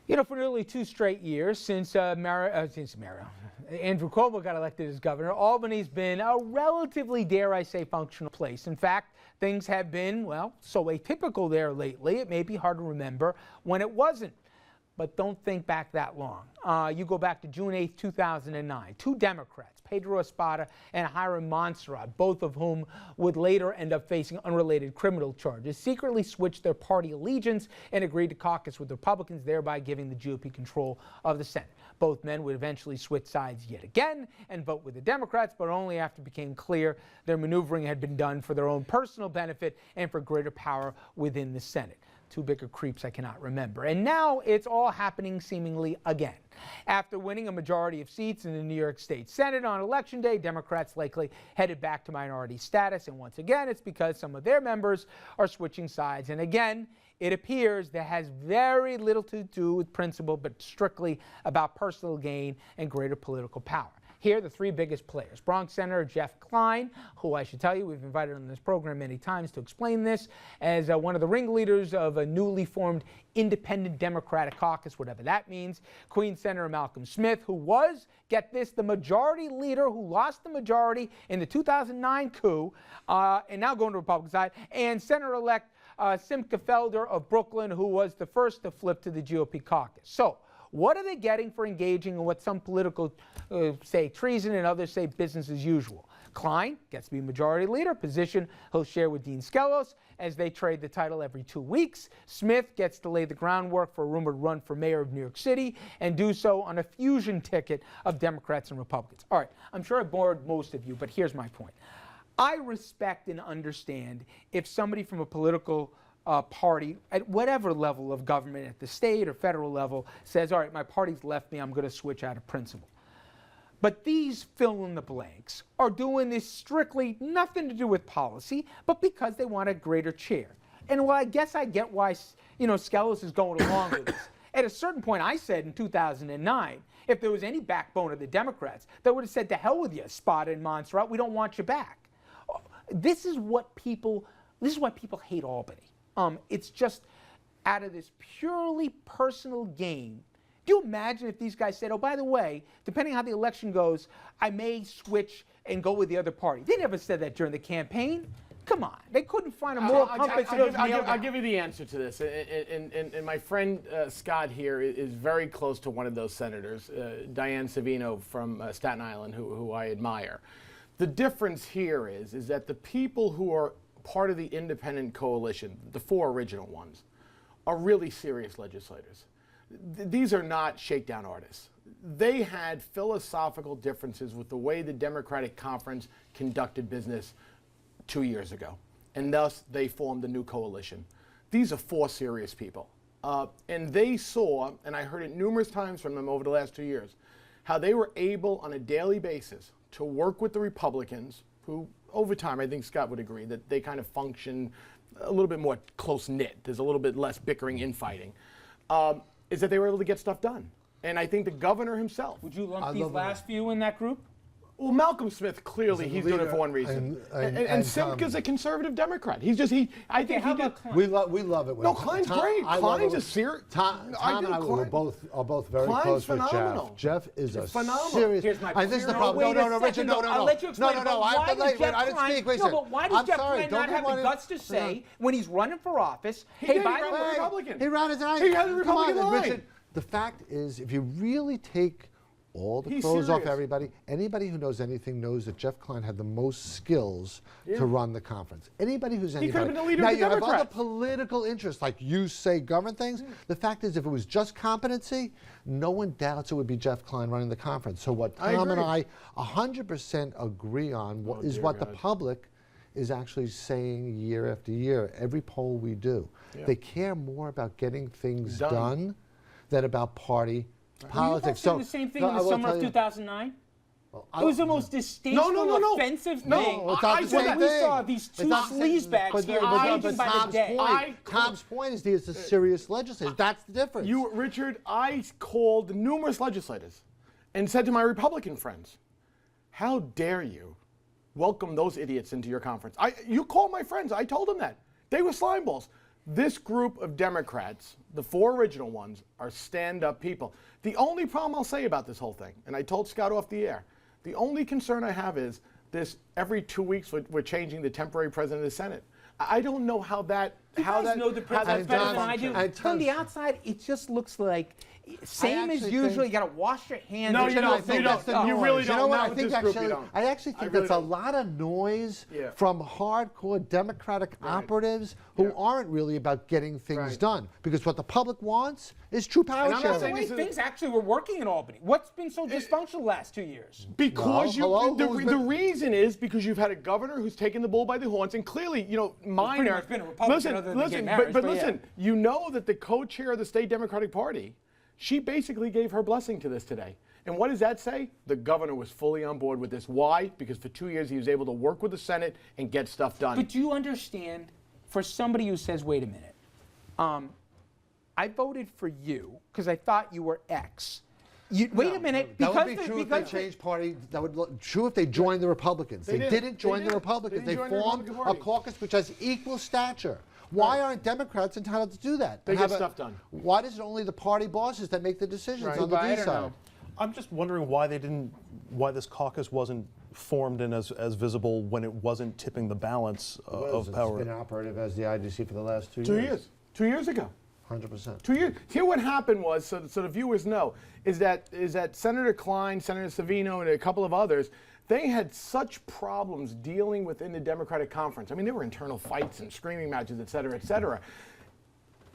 You know, for nearly 2 straight years since Andrew Cuomo got elected as governor, Albany's been a relatively, dare I say, functional place. In fact, things have been, well, so atypical there lately, it may be hard to remember when it wasn't. But don't think back that long. You go back to June 8, 2009. 2 Democrats, Pedro Espada and Hiram Montserrat, both of whom would later end up facing unrelated criminal charges, secretly switched their party allegiance and agreed to caucus with the Republicans, thereby giving the GOP control of the Senate. Both men would eventually switch sides yet again and vote with the Democrats, but only after it became clear their maneuvering had been done for their own personal benefit and for greater power within the Senate. 2 bigger creeps I cannot remember. And now it's all happening seemingly again. After winning a majority of seats in the New York State Senate on Election Day, Democrats likely headed back to minority status. And once again, it's because some of their members are switching sides. And again, it appears that has very little to do with principle, but strictly about personal gain and greater political power. Here are the 3 biggest players. Bronx Senator Jeff Klein, who I should tell you we've invited on this program many times to explain this, as one of the ringleaders of a newly formed independent Democratic caucus, whatever that means. Queens Senator Malcolm Smith, who was, get this, the majority leader who lost the majority in the 2009 coup, and now going to the Republican side, and Senator-elect Simcha Felder of Brooklyn, who was the first to flip to the GOP caucus. So, what are they getting for engaging in what some political say treason and others say business as usual? Klein gets to be majority leader, position he'll share with Dean Skelos as they trade the title every 2 weeks. Smith gets to lay the groundwork for a rumored run for mayor of New York City and do so on a fusion ticket of Democrats and Republicans. All right, I'm sure I bored most of you, but here's my point. I respect and understand if somebody from a political party at whatever level of government, at the state or federal level, says, all right, my party's left me, I'm going to switch out of principle. But these fill-in-the-blanks are doing this strictly nothing to do with policy, but because they want a greater chair. And well, I guess I get why, Skelos is going along with this. At a certain point, I said in 2009, if there was any backbone of the Democrats, they would have said, to hell with you, Espada and Montserrat, we don't want you back. This is why people hate Albany. It's just out of this purely personal gain. Do you imagine if these guys said, oh, by the way, depending how the election goes, I may switch and go with the other party? They never said that during the campaign. Come on. They couldn't find a moral compass. I'll give you the answer to this. And my friend Scott here is very close to one of those senators, Diane Savino from Staten Island, who I admire. The difference here is that the people who are part of the independent coalition, the 4 original ones, are really serious legislators. These are not shakedown artists. They had philosophical differences with the way the Democratic Conference conducted business 2 years ago, and thus they formed the new coalition. These are 4 serious people. And they saw, and I heard it numerous times from them over the last 2 years, how they were able on a daily basis to work with the Republicans, who over time, I think Scott would agree, that they kind of function a little bit more close-knit. There's a little bit less bickering, infighting. Is that they were able to get stuff done. And I think the governor himself. Would you lump these last few in that group? Well, Malcolm Smith, clearly, he's doing it for one reason. And Simcha's a conservative Democrat. He's just, I think he did. We love it. No, Klein's great. Klein's a serious. Tom and I are both very close phenomenal. with Jeff. Jeff is a phenomenal. serious. Here's my point. This is the problem. No, Richard, no. I'll let you explain. No, I didn't speak. Wait a second. No, but why does Jeff Klein not have the guts to say, when he's running for office, hey, by the way, Republican. He ran his eyes. He had the Republican line. Richard, the fact is, if you really take all the clothes off everybody. Anybody who knows anything knows that Jeff Klein had the most skills to run the conference. Anybody who's anybody. He could have been the leader now of the you Democrats. have other political interests, like you say, govern things. The fact is, if it was just competency, no one doubts it would be Jeff Klein running the conference. So what Tom and I 100% agree on is what the public is actually saying year after year. Every poll we do, they care more about getting things done than about party politics. So the same thing in the summer of 2009. It was the most distasteful, offensive thing. No, it's not the same thing. We saw these 2 sleazebags here engaging by the day. Tom's point is he's a serious legislator. That's the difference. Richard, I called numerous legislators and said to my Republican friends, how dare you welcome those idiots into your conference? You called my friends. I told them that. They were slime balls. This group of Democrats, the 4 original ones, are stand-up people. The only problem I'll say about this whole thing, and I told Scott off the air, the only concern I have is this: every 2 weeks we're changing the temporary president of the Senate. I don't know how that. You guys know the president better than I do. and From the Tom's- outside, it just looks like same as actually usual. think- You got to wash your hands. No, It's you just- don't. You that's the don't. You noise. really You don't. know what? Not I with think this group, you actually, don't. I actually I think really that's a don't. lot of noise Yeah. from hardcore Democratic operatives who Yeah. aren't really about getting things Right. done. Because what the public wants is true power And I'm not sharing. saying Wait, this is- things actually were working in Albany. What's been so dysfunctional the last 2 years? Because Well, hello, the who's the been- reason is because you've had a governor who's taken the bull by the horns, and clearly, minor. much been a Republican listen, other than listen, gay marriage, but but yeah. listen, you know that the co-chair of the state Democratic Party, she basically gave her blessing to this today. And what does that say? The governor was fully on board with this. Why? Because for 2 years he was able to work with the Senate and get stuff done. But do you understand, for somebody who says, wait a minute, I voted for you because I thought you were X. Wait a minute, That because would be the- true if because they changed party. That would look true if they joined the Republicans. They didn't. didn't They join the didn't. Republicans. They They didn't join the formed Republican a Party. caucus which has equal stature. Why aren't Democrats entitled to do that? They And get have stuff done. Why is it only the party bosses that make the decisions Right. on the I D don't side? know. I'm just wondering why this caucus wasn't formed and as visible when it wasn't tipping the balance of power. It's been operative as the IDC for the last 2 years. 2 years. 2 years ago. 100%. 2 years. Here, what happened was, so the viewers know, is that Senator Klein, Senator Savino, and a couple of others, they had such problems dealing within the Democratic conference. I mean, there were internal fights and screaming matches, et cetera,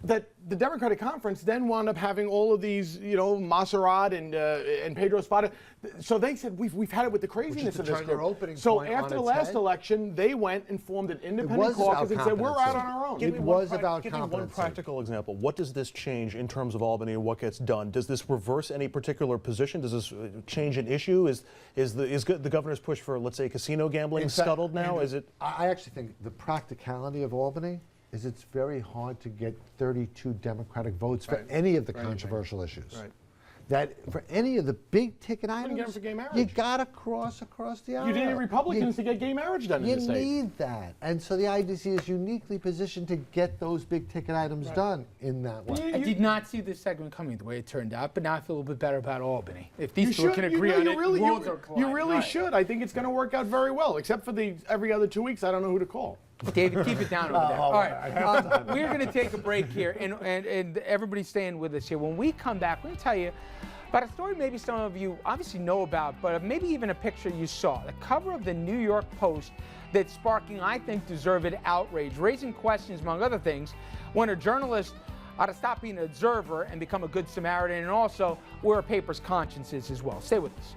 that the Democratic conference then wound up having all of these, Monserrat and Pedro Espada. So they said, we've had it with the craziness to of this turn your group. opening So point on after the its last head. election, they went and formed an independent was about caucus and said, we're out competency. on our own. It was about Give me one competency. practical example. What does this change in terms of Albany and what gets done? Does this reverse any particular position? Does this change an issue? Is the governor's push for, let's say, casino gambling In fact, scuttled now? Andrew, Is it? I actually think the practicality of Albany is it's very hard to get 32 Democratic votes for any of the controversial issues. Right. That for any of the big ticket get 'em items, for gay marriage. you gotta cross across the aisle. You need Republicans to get gay marriage done in You the state. need that, and so the IDC is uniquely positioned to get those big ticket items done in that way. I did not see this segment coming the way it turned out, but now I feel a little bit better about Albany. If You these two should. can You agree know, on you it, really, worlds you, are colliding. you really Right. should. I think it's going to work out very well, except for the every other 2 weeks. I don't know who to call. David, keep it down over there. All right, we're going to take a break here, and everybody's staying with us here. When we come back, we're going to tell you about a story maybe some of you obviously know about, but maybe even a picture you saw. The cover of the New York Post that's sparking, I think, deserved outrage, raising questions, among other things, when a journalist ought to stop being an observer and become a good Samaritan, and also where a paper's conscience is as well. Stay with us.